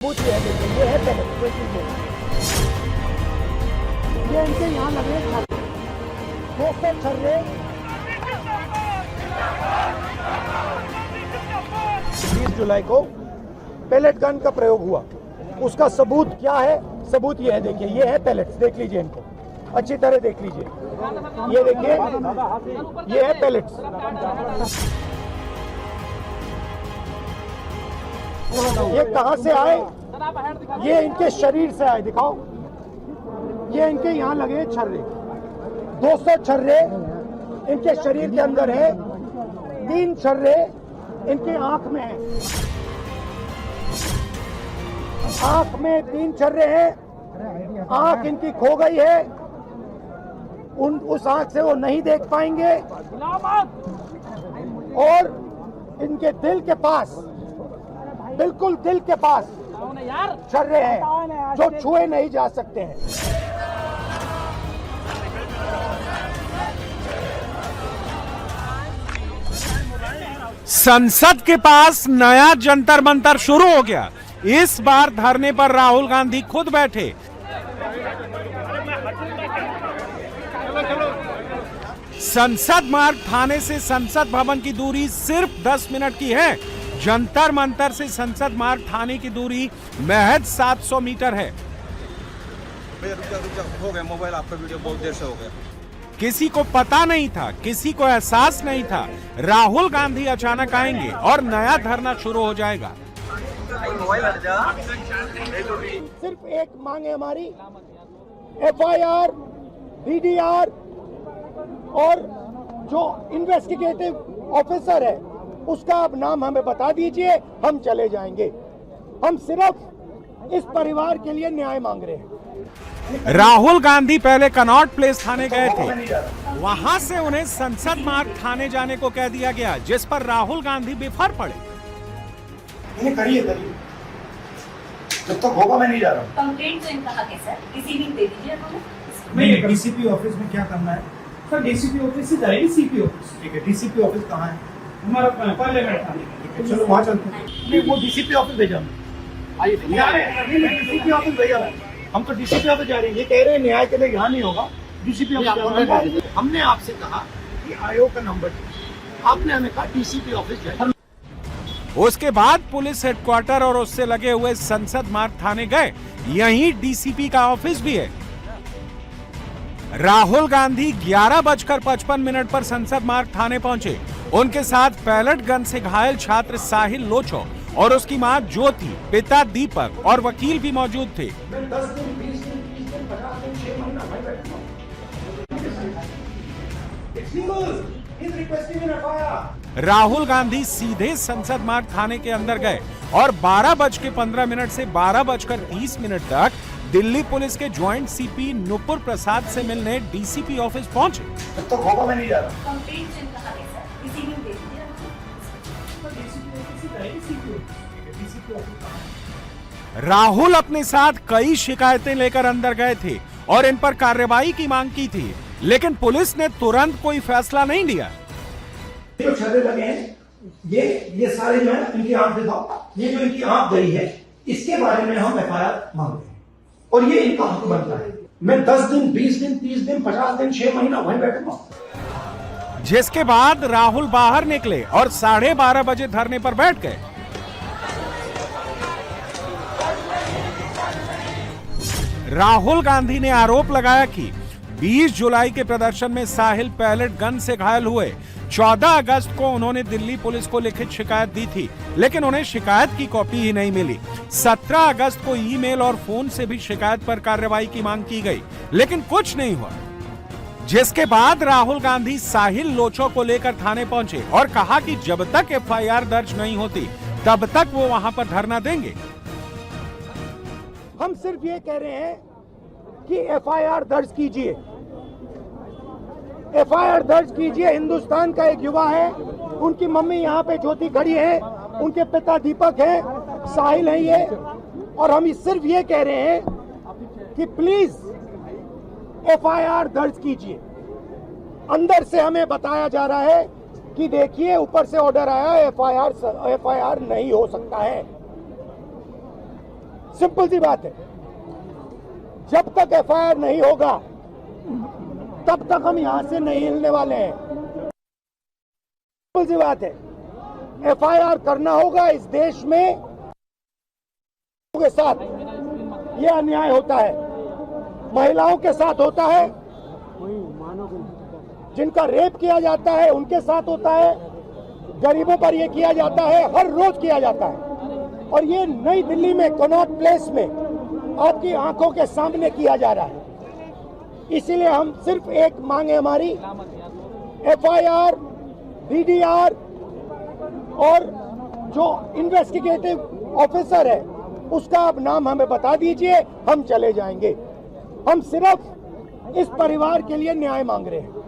ये है पहले ये इनके यहाँ लगे दोस्तों छर्रे 20 जुलाई को पैलेट गन का प्रयोग हुआ। उसका सबूत क्या है? सबूत ये है, देखिए ये है पैलेट्स, देख लीजिए इनको अच्छी तरह देख लीजिए। ये देखिए ये है पैलेट्स। ये कहां से आए? ये इनके शरीर से आए, दिखाओ। ये इनके यहाँ लगे छर्रे, 200 छर्रे इनके शरीर के अंदर है, 3 छर्रे इनके आंख में है। आंख में 3 छर्रे हैं, आंख इनकी खो गई है, उस आंख से वो नहीं देख पाएंगे। और इनके दिल के पास, बिल्कुल दिल के पास छर्रे हैं जो छुए नहीं जा सकते हैं। संसद के पास नया जंतर मंतर शुरू हो गया। इस बार धरने पर राहुल गांधी खुद बैठे। संसद मार्ग थाने से संसद भवन की दूरी सिर्फ 10 मिनट की है। जंतर मंतर से संसद मार्ग थाने की दूरी महज 700 मीटर है। हो गया मोबाइल आपका वीडियो बहुत देर से हो गया। किसी को पता नहीं था, किसी को एहसास नहीं था राहुल गांधी अचानक आएंगे और नया धरना शुरू हो जाएगा। सिर्फ एक मांग है हमारी, FIR, DDR और जो इन्वेस्टिगेटिव ऑफिसर है उसका अब नाम हमें बता दीजिए, हम चले जाएंगे। हम सिर्फ इस परिवार के लिए न्याय मांग रहे हैं। राहुल गांधी पहले कनॉट प्लेस थाने गए थे, वहां से उन्हें संसद मार्ग थाने जाने को कह दिया गया, जिस पर राहुल गांधी बेफर पड़े। करिए जब तक होगा मैं नहीं जा रहा हूँ। कंप्लेंट तो इनका हक है सर, रिसीविंग दे दीजिए हमें। नहीं, DCP ऑफिस में क्या करना है सर? DCP ऑफिस से जाएगी CP ऑफिस। ठीक है, DCP ऑफिस कहाँ है? हमारा पार्लियामेंट थाने। चलो वहाँ चलते हैं। नहीं, वो DCP ऑफिस भेजा, आइए DCP ऑफिस भेजा। हम तो DCP ऑफिस जा रहे हैं। ये कह रहे हैं न्याय के लिए यहाँ नहीं होगा, DCP ऑफिस। हमने आपसे कहा कि आयोग का नंबर, आपने हमें कहा DCP ऑफिस जाए। उसके बाद पुलिस हेडक्वार्टर और उससे लगे हुए संसद मार्ग थाने गए। यहीं DCP का ऑफिस भी है। राहुल गांधी 11:55 पर संसद मार्ग थाने पहुंचे। उनके साथ पैलेट गन से घायल छात्र साहिल लोचो और उसकी मां ज्योति, पिता दीपक और वकील भी मौजूद थे। 10 दिन, 20 दिन, 30 दिन, 50 दिन, 6 महीना भाई बैठा। राहुल गांधी सीधे संसद मार्ग थाने के अंदर गए और 12:15 से 12:30 तक दिल्ली पुलिस के ज्वाइंट CP नुपुर प्रसाद से मिलने DCP ऑफिस पहुंचे। जब तक होगा मैं नहीं जा रहा। कंप्लेंट तो इनका हक है सर, रिसीविंग दे दीजिए हमें। राहुल अपने साथ कई शिकायतें लेकर अंदर गए थे और इन पर कार्रवाई की मांग की थी, लेकिन पुलिस ने तुरंत कोई फैसला नहीं लिया। जो छर्रे लगे हैं, ये सारे जो है इनकी आंख दिखाओ। ये जो इनकी आंख गई है, इसके बारे में हम FIR मांग रहे हैं और ये इनका हक बनता है। मैं 10 दिन, 20 दिन, 30 दिन, 50 दिन, 6 महीना वहीं बैठूंगा। जिसके बाद राहुल बाहर निकले और 12:30 बजे धरने पर बैठ गए। राहुल गांधी ने आरोप लगाया कि 20 जुलाई के प्रदर्शन में साहिल पैलेट गन से घायल हुए। 14 अगस्त को उन्होंने दिल्ली पुलिस को लिखित शिकायत दी थी, लेकिन उन्हें शिकायत की कॉपी ही नहीं मिली। 17 अगस्त को ईमेल और फोन से भी शिकायत पर कार्रवाई की मांग की गई, लेकिन कुछ नहीं हुआ। जिसके बाद राहुल गांधी साहिल लोचो को लेकर थाने पहुंचे और कहा कि जब तक FIR दर्ज नहीं होती तब तक वो वहां पर धरना देंगे। हम सिर्फ ये कह रहे हैं कि FIR दर्ज कीजिए, FIR दर्ज कीजिए। हिंदुस्तान का एक युवा है, उनकी मम्मी यहाँ पे ज्योति खड़ी है, उनके पिता दीपक है, साहिल है ये, और हम सिर्फ ये कह रहे हैं कि प्लीज FIR दर्ज कीजिए। अंदर से हमें बताया जा रहा है कि देखिए ऊपर से ऑर्डर आया, FIR नहीं हो सकता है। सिंपल सी बात है, जब तक एफआईआर नहीं होगा तब तक हम यहां से नहीं हिलने वाले हैं। सिंपल सी बात है, एफआईआर करना होगा। इस देश में के साथ ये अन्याय होता है, महिलाओं के साथ होता है, जिनका रेप किया जाता है उनके साथ होता है, गरीबों पर ये किया जाता है, हर रोज किया जाता है। और ये नई दिल्ली में कनॉट प्लेस में आपकी आंखों के सामने किया जा रहा है। इसीलिए हम सिर्फ एक मांग है हमारी, एफआईआर, डीडीआर और जो इन्वेस्टिगेटिव ऑफिसर है उसका आप नाम हमें बता दीजिए, हम चले जाएंगे। हम सिर्फ इस परिवार के लिए न्याय मांग रहे हैं।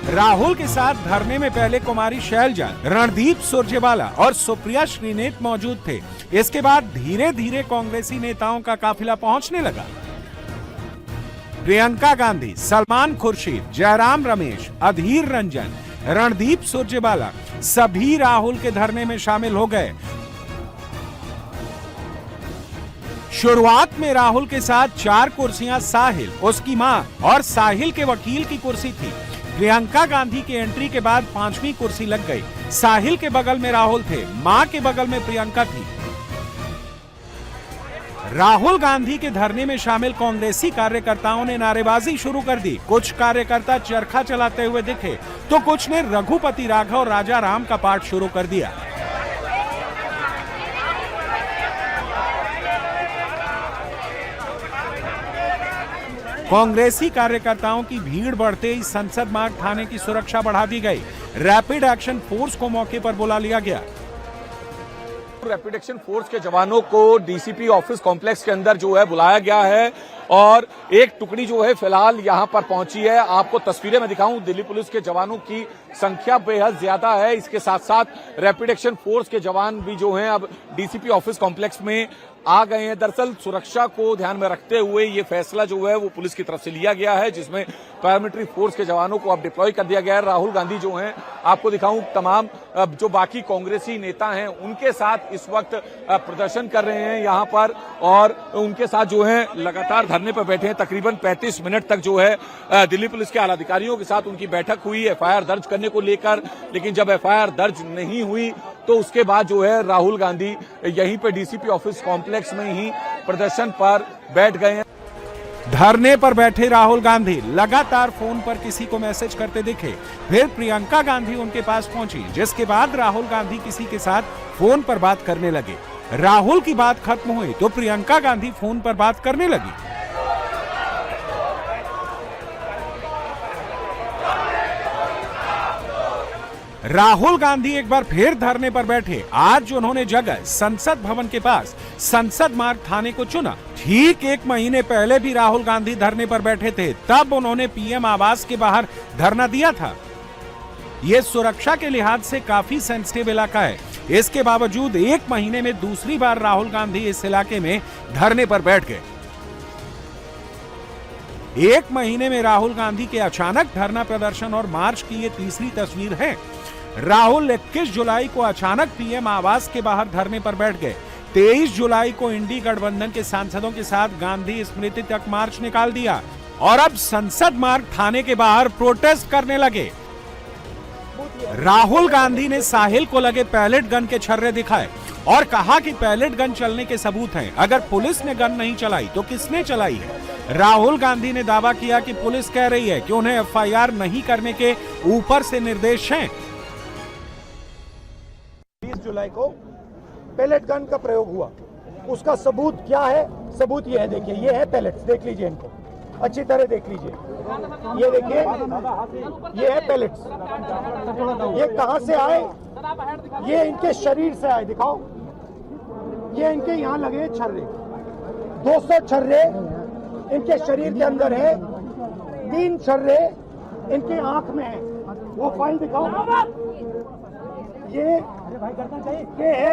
राहुल के साथ धरने में पहले कुमारी शैलजा, रणदीप सुरजेवाला और सुप्रिया श्रीनेत मौजूद थे। इसके बाद धीरे धीरे कांग्रेसी नेताओं का काफिला पहुंचने लगा। प्रियंका गांधी, सलमान खुर्शीद, जयराम रमेश, अधीर रंजन, रणदीप सुरजेवाला सभी राहुल के धरने में शामिल हो गए। शुरुआत में राहुल के साथ 4 कुर्सियां साहिल, उसकी मां और साहिल के वकील की कुर्सी थी। प्रियंका गांधी की एंट्री के बाद 5वीं कुर्सी लग गई। साहिल के बगल में राहुल थे, मां के बगल में प्रियंका थी। राहुल गांधी के धरने में शामिल कांग्रेसी कार्यकर्ताओं ने नारेबाजी शुरू कर दी। कुछ कार्यकर्ता चरखा चलाते हुए दिखे तो कुछ ने रघुपति राघव और राजा राम का पाठ शुरू कर दिया। कांग्रेसी कार्यकर्ताओं की भीड़ बढ़ते ही संसद मार्ग थाने की सुरक्षा बढ़ा दी गई। रैपिड एक्शन फोर्स को मौके पर बुला लिया गया। रैपिड एक्शन फोर्स के जवानों को डीसीपी ऑफिस कॉम्प्लेक्स के अंदर जो है बुलाया गया है और एक टुकड़ी जो है फिलहाल यहां पर पहुंची है। आपको तस्वीरें में दिखाऊं, दिल्ली पुलिस के जवानों की संख्या बेहद ज्यादा है। इसके साथ साथ रैपिड एक्शन फोर्स के जवान भी जो हैं अब डीसीपी ऑफिस कॉम्प्लेक्स में आ गए हैं। दरअसल सुरक्षा को ध्यान में रखते हुए ये फैसला जो है वो पुलिस की तरफ से लिया गया है, जिसमें पैरामिलिट्री फोर्स के जवानों को अब डिप्लॉय कर दिया गया है। राहुल गांधी जो हैं, आपको दिखाऊं, तमाम जो बाकी कांग्रेसी नेता हैं उनके साथ इस वक्त प्रदर्शन कर रहे हैं यहां पर और उनके साथ जो है लगातार धरने पर बैठे हैं। तकरीबन 35 मिनट तक जो है दिल्ली पुलिस के आला अधिकारियों के साथ उनकी बैठक हुई एफआईआर दर्ज करने को लेकर, लेकिन जब एफआईआर दर्ज नहीं हुई तो उसके बाद जो है राहुल गांधी यहीं पे डीसीपी ऑफिस कॉम्प्लेक्स में ही प्रदर्शन पर बैठ गए हैं। धरने पर बैठे राहुल गांधी लगातार फोन पर किसी को मैसेज करते दिखे। फिर प्रियंका गांधी उनके पास पहुंची, जिसके बाद राहुल गांधी किसी के साथ फोन पर बात करने लगे। राहुल की बात खत्म हुई तो प्रियंका गांधी फोन पर बात करने लगी। राहुल गांधी एक बार फिर धरने पर बैठे। आज उन्होंने जगह संसद भवन के पास संसद मार्ग थाने को चुना। ठीक 1 महीने पहले भी राहुल गांधी धरने पर बैठे थे, तब उन्होंने पीएम आवास के बाहर धरना दिया था। यह सुरक्षा के लिहाज से काफी सेंसिटिव इलाका है। इसके बावजूद 1 महीने में दूसरी बार राहुल गांधी इस इलाके में धरने पर बैठ गए। 1 महीने में राहुल गांधी के अचानक धरना प्रदर्शन और मार्च की ये तीसरी तस्वीर है। राहुल 21 जुलाई को अचानक पीएम आवास के बाहर धरने पर बैठ गए। 23 जुलाई को इंडी गठबंधन के सांसदों के साथ गांधी स्मृति तक मार्च निकाल दिया और अब संसद मार्ग थाने के बाहर प्रोटेस्ट करने लगे। राहुल गांधी ने साहिल को लगे पैलेट गन के छर्रे दिखाए और कहा कि पैलेट गन चलने के सबूत हैं। अगर पुलिस ने गन नहीं चलाई तो किसने चलाई है? राहुल गांधी ने दावा किया कि पुलिस कह रही है कि उन्हें एफआईआर नहीं करने के ऊपर से निर्देश हैं। 20 जुलाई को पैलेट गन का प्रयोग हुआ, उसका सबूत क्या है? सबूत ये है, देखिए, ये है पैलेट्स, देख लीजिए, इनको अच्छी तरह देख लीजिए। ये देखिए, ये है पैलेट्स। ये कहां से आए? ये इनके शरीर से आए, दिखाओ। ये इनके यहाँ लगे छर्रे, 200 छर्रे इनके शरीर के अंदर है, 3 छर्रे इनके आंख में है। वो फाइल दिखाओ। ये है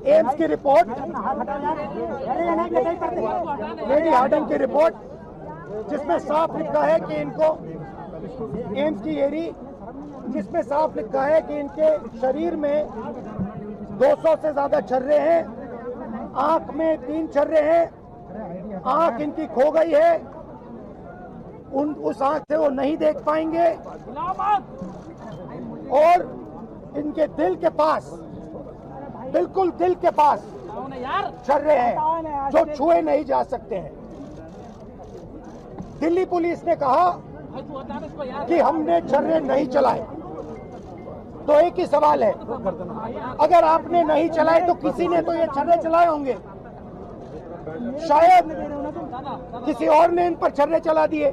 एम्स की रिपोर्ट, लेडी हार्डन की रिपोर्ट, जिसमें साफ लिखा है कि इनको एम्स की एरी, जिसमें साफ लिखा है कि इनके शरीर में 200 से ज्यादा छर्रे हैं आंख में 3 छर्रे हैं, आंख इनकी खो गई है, उस आंख से वो नहीं देख पाएंगे और इनके दिल के पास, बिल्कुल दिल के पास छर्रे हैं जो छुए नहीं जा सकते हैं। दिल्ली पुलिस ने कहा कि हमने छर्रे नहीं चलाए, तो एक ही सवाल है, अगर आपने नहीं चलाए तो किसी ने तो ये छर्रे चलाए होंगे, शायद किसी और ने इन पर छर्रे चला दिए,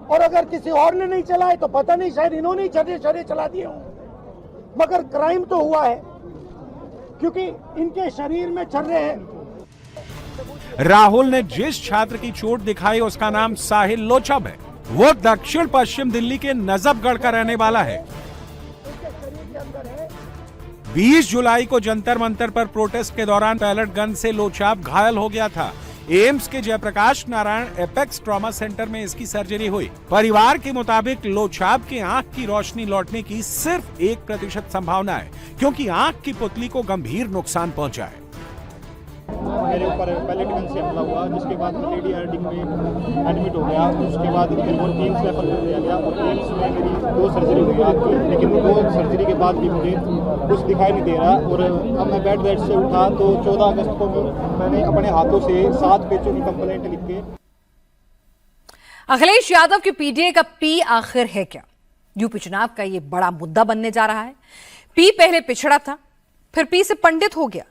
और अगर किसी और ने नहीं चलाए तो पता नहीं, शायद इन्होंने ही छर्रे चला दिए हों। मगर क्राइम तो हुआ है क्योंकि इनके शरीर में छर्रे हैं। राहुल ने जिस छात्र की चोट दिखाई उसका नाम साहिल लोचब है। वो दक्षिण पश्चिम दिल्ली के नजफगढ़ का रहने वाला है। 20 जुलाई को जंतर मंतर पर प्रोटेस्ट के दौरान पैलेट गन से लोचाब घायल हो गया था। एम्स के Jayaprakash Narayan apex trauma centre में इसकी सर्जरी हुई। परिवार के मुताबिक लोचाब के आंख की रोशनी लौटने की सिर्फ 1% संभावना है, क्योंकि आंख की पुतली को गंभीर नुकसान पहुंचा है। मेरे ऊपर पैलेट गन से हमला हुआ, जिसके बाद मैं लेडी हार्डिंग में एडमिट हो गया। उसके बाद मेरे को एम्स रेफर कर दिया गया और एम्स में मेरी 2 सर्जरी हुई आँख की, लेकिन 2 सर्जरी के बाद भी मुझे कुछ दिखाई नहीं दे रहा। और अब मैं बेड से उठा तो 14 अगस्त को मैंने अपने हाथों से 7 पेजों की कंप्लेंट लिख के। अखिलेश यादव की पीडीए का पी आखिर है क्या? यूपी चुनाव का ये बड़ा मुद्दा बनने जा रहा है। पी पहले पिछड़ा था, फिर पी से पंडित हो गया।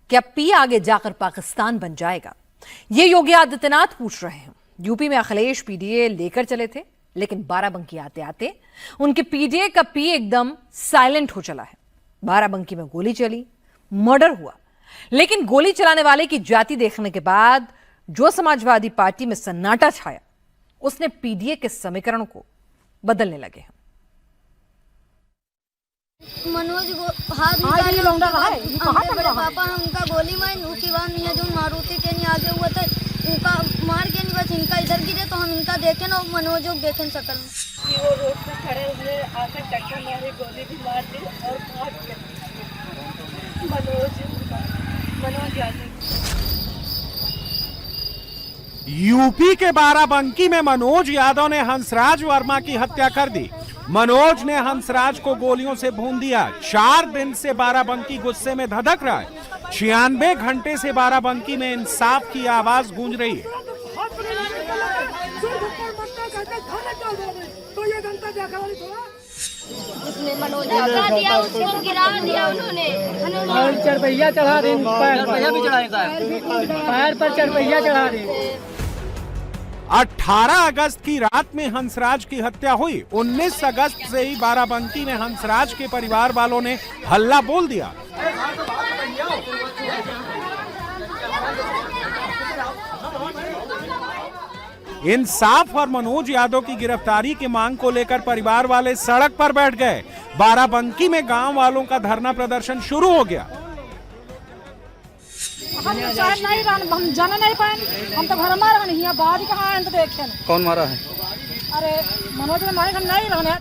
क्या पी आगे जाकर पाकिस्तान बन जाएगा? ये योगी आदित्यनाथ पूछ रहे हैं। यूपी में अखिलेश पीडीए लेकर चले थे, लेकिन बाराबंकी आते आते उनके पीडीए का पी एकदम साइलेंट हो चला है। बाराबंकी में गोली चली, मर्डर हुआ, लेकिन गोली चलाने वाले की जाति देखने के बाद जो समाजवादी पार्टी में सन्नाटा छाया, उसने पीडीए के समीकरण को बदलने लगे हैं। मनोज हाथ निकाले, बड़े पापा हैं उनका गोली मारी, उसके बाद मियां जो मारुति के नहीं आगे हुआ था उनका मार के नहीं, बस इनका इधर गिरे तो हम इनका देखें ना, मनोज देखें शकल कि वो रोड पे खड़े हुए आकर टक्कर मारी, गोली भी मार दी और भाग गए। मनोज यादव। यूपी के बाराबंकी में मनोज यादव ने हंसराज वर्मा की हत्या कर दी। मनोज ने हंसराज को गोलियों से भून दिया। 4 दिन से बाराबंकी गुस्से में धधक रहा है। 96 घंटे से बाराबंकी में इंसाफ की आवाज गूंज रही है। उसने मनोज गिरा दिया, उसको गिरा दिया उन्होंने। चरपहिया चढ़ा रहे, चरपहिया भी चढ़ाएगा, पैर पर चरपहिया चढ़ा रहे। 18 अगस्त की रात में हंसराज की हत्या हुई। 19 अगस्त से ही बाराबंकी में हंसराज के परिवार वालों ने हल्ला बोल दिया। इंसाफ और मनोज यादव की गिरफ्तारी की मांग को लेकर परिवार वाले सड़क पर बैठ गए। बाराबंकी में गांव वालों का धरना प्रदर्शन शुरू हो गया। हम जाने नहीं पाए, हम तो घर मार रहे हैं, बाहर कहाँ हैं तो देखें। कौन मारा है? अरे मनोज ने मारे, हम नहीं रहने।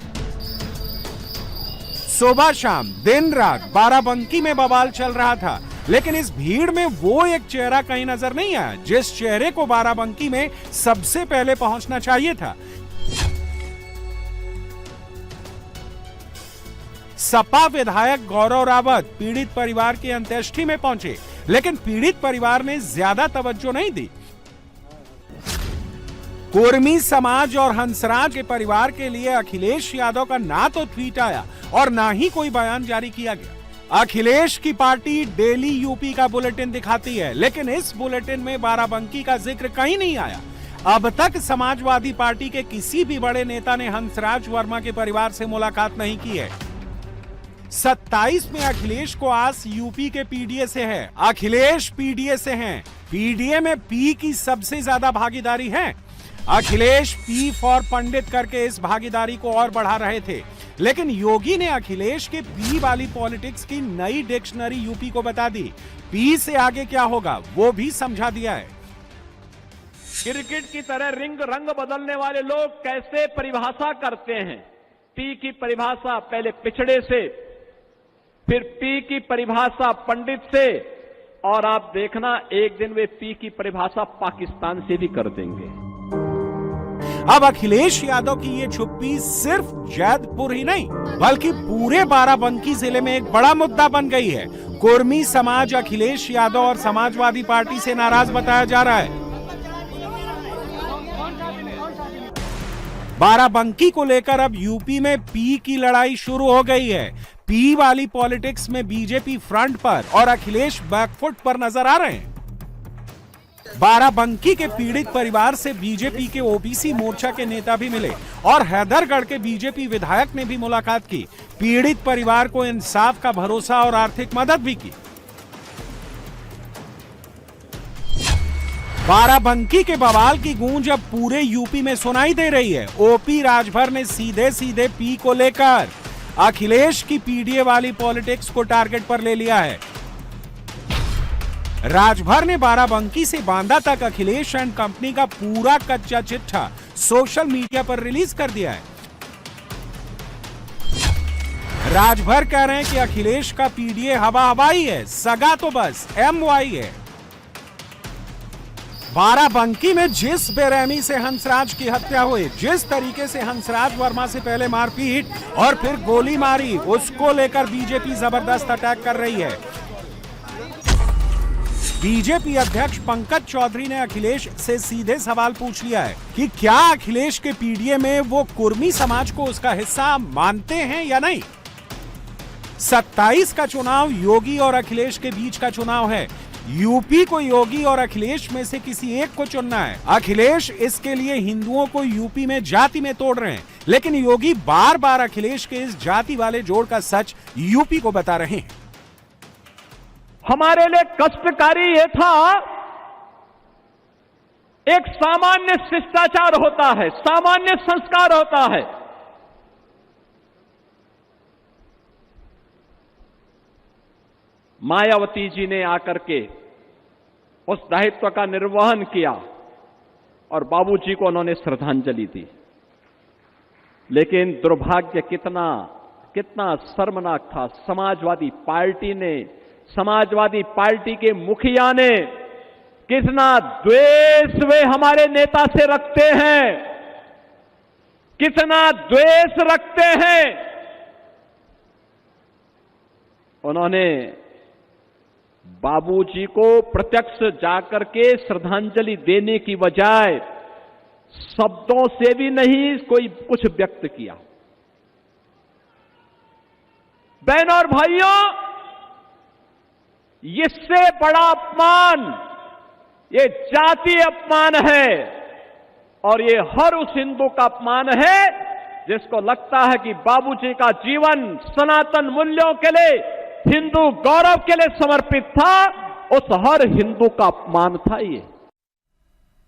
सुबह शाम दिन रात बाराबंकी में बवाल चल रहा था, लेकिन इस भीड़ में वो एक चेहरा कहीं नजर नहीं आया जिस चेहरे को बाराबंकी में सबसे पहले पहुंचना चाहिए था। सपा विधायक गौरव रावत पीड़ित परिवार की अंत्येष्टि में पहुंचे, लेकिन पीड़ित परिवार ने ज्यादा तवज्जो नहीं दी। कुर्मी समाज और हंसराज के परिवार के लिए अखिलेश यादव का ना तो ट्वीट आया और ना ही कोई बयान जारी किया गया। अखिलेश की पार्टी डेली यूपी का बुलेटिन दिखाती है, लेकिन इस बुलेटिन में बाराबंकी का जिक्र कहीं नहीं आया। अब तक समाजवादी पार्टी के किसी भी बड़े नेता ने हंसराज वर्मा के परिवार से मुलाकात नहीं की है। 27 में अखिलेश को आस यूपी के पीडीए से है। अखिलेश पीडीए से हैं। पीडीए में पी की सबसे ज्यादा भागीदारी है। अखिलेश पी फॉर पंडित करके इस भागीदारी को और बढ़ा रहे थे, लेकिन योगी ने अखिलेश के पी वाली पॉलिटिक्स की नई डिक्शनरी यूपी को बता दी। पी से आगे क्या होगा वो भी समझा दिया है। क्रिकेट की तरह रंग बदलने वाले लोग कैसे परिभाषा करते हैं। पी की परिभाषा पहले पिछड़े से, फिर पी की परिभाषा पंडित से, और आप देखना एक दिन वे पी की परिभाषा पाकिस्तान से भी कर देंगे। अब अखिलेश यादव की ये चुप्पी सिर्फ जैदपुर ही नहीं बल्कि पूरे बाराबंकी जिले में एक बड़ा मुद्दा बन गई है। कुर्मी समाज अखिलेश यादव और समाजवादी पार्टी से नाराज बताया जा रहा है। बाराबंकी को लेकर अब यूपी में पी की लड़ाई शुरू हो गई है। पी वाली पॉलिटिक्स में बीजेपी फ्रंट पर और अखिलेश बैकफुट पर नजर आ रहे हैं। बाराबंकी के पीड़ित परिवार से बीजेपी के ओबीसी मोर्चा के नेता भी मिले और हैदरगढ़ के बीजेपी विधायक ने भी मुलाकात की। पीड़ित परिवार को इंसाफ का भरोसा और आर्थिक मदद भी की। बाराबंकी के बवाल की गूंज अब पूरे यूपी में सुनाई दे रही है। ओपी राजभर ने सीधे सीधे पी को लेकर अखिलेश की पीडीए वाली पॉलिटिक्स को टारगेट पर ले लिया है। राजभर ने बाराबंकी से बांदा तक अखिलेश एंड कंपनी का पूरा कच्चा चिट्ठा सोशल मीडिया पर रिलीज कर दिया है। राजभर कह रहे हैं कि अखिलेश का पीडीए हवा हवाई है, सगा तो बस MY है। बाराबंकी में जिस बेरहमी से हंसराज की हत्या हुई, जिस तरीके से हंसराज वर्मा से पहले मारपीट और फिर गोली मारी, उसको लेकर बीजेपी जबरदस्त अटैक कर रही है। बीजेपी अध्यक्ष पंकज चौधरी ने अखिलेश से सीधे सवाल पूछ लिया है कि क्या अखिलेश के पीडीए में वो कुर्मी समाज को उसका हिस्सा मानते हैं या नहीं। 27 का चुनाव योगी और अखिलेश के बीच का चुनाव है। यूपी को योगी और अखिलेश में से किसी एक को चुनना है। अखिलेश इसके लिए हिंदुओं को यूपी में जाति में तोड़ रहे हैं, लेकिन योगी बार बार अखिलेश के इस जाति वाले जोड़ का सच यूपी को बता रहे हैं। हमारे लिए कष्टकारी ये था, एक सामान्य शिष्टाचार होता है, सामान्य संस्कार होता है। मायावती जी ने आकर के उस दायित्व का निर्वहन किया और बाबूजी को उन्होंने श्रद्धांजलि दी। लेकिन दुर्भाग्य कितना शर्मनाक था। समाजवादी पार्टी के मुखिया ने कितना द्वेष वे हमारे नेता से रखते हैं, कितना द्वेष रखते हैं। उन्होंने बाबूजी को प्रत्यक्ष जाकर के श्रद्धांजलि देने की बजाय शब्दों से भी नहीं कोई कुछ व्यक्त किया। बहनों और भाइयों, इससे बड़ा अपमान ये जातीय अपमान है और ये हर उस हिंदू का अपमान है जिसको लगता है कि बाबूजी का जीवन सनातन मूल्यों के लिए, हिंदू गौरव के लिए समर्पित था। उस हर हिंदू का अपमान था ये।